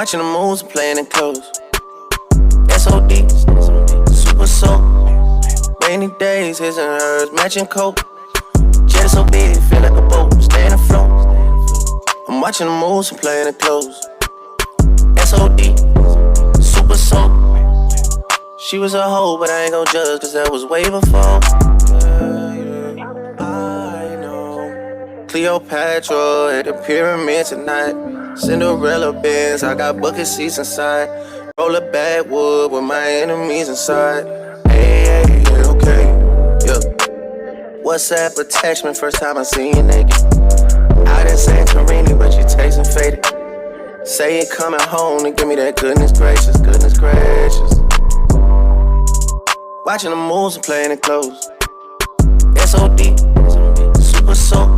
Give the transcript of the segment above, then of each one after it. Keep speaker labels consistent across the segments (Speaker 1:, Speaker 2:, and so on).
Speaker 1: watching the moves and playing it close. SOD, super soap. Rainy days, his and hers, matching coat. Jet so big, feel like a boat, staying afloat. I'm watching the moves and playing it close. SOD, super soap. She was a hoe, but I ain't gon' judge, cause that was way before. I know. Cleopatra at the pyramid tonight. Cinderella Benz, I got bucket seats inside. Roll a backwood with my enemies inside. Hey, okay, yeah. WhatsApp attachment, first time I seen you naked. Out in Santorini, but you tasting faded. Say you coming home and give me that goodness gracious, goodness gracious. Watching the moves and playing it close. SOD, super soap.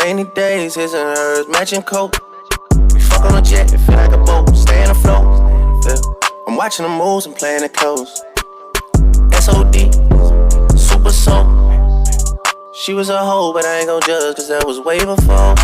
Speaker 1: Rainy days, his and hers, matching coat. We fuck on a jet, it feel like a boat, staying afloat. Yeah. I'm watching the moves and playing it close. SOD, super soap. She was a hoe, but I ain't gon' judge, cause that was way before.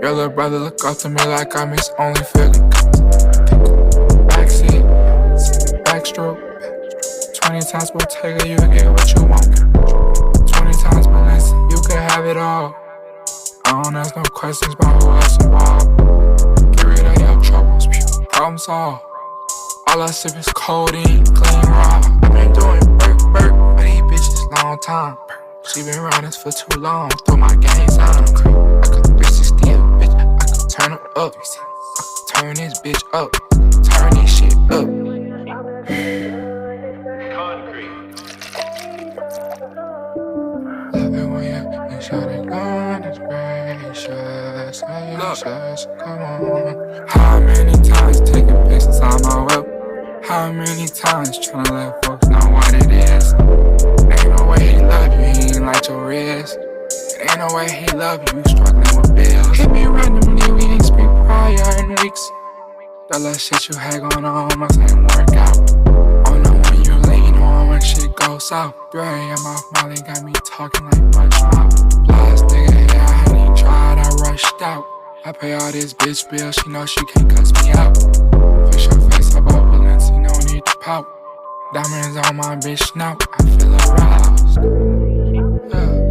Speaker 2: Your little brother look up to me like I'm his only feeling. Backseat, backstroke. 20 times Bottega, you can get what you want. 20 times Balance, you can have it all. I don't ask no questions about who else involved. Get rid of your troubles, problem solved. All I sip is codeine, clean raw. I've been doing work for these bitches long time. She been around us for too long, throw my games on. I could 360 a bitch, I could turn her up. I could turn this bitch up, turn this shit up. Love it when you shot it gone, it's gracious. Come on. How many times taking pictures on my whip? How many times tryna let folks know what it is? Ain't no way he love you, he ain't like your wrist. Ain't no way he love you, struggling with bills. Hit me randomly, we ain't speak prior in weeks. The last shit you had going on must ain't work out. Oh no, when you lean on when shit goes south. 3 a.m. off Molly got me talking like much mouth. Last nigga, yeah, I hadn't even tried, I rushed out. I pay all this bitch bill, she know she can't cuss me out. Fix your face about balance, no need to pout. Diamonds on my bitch snout, I feel aroused. Yeah.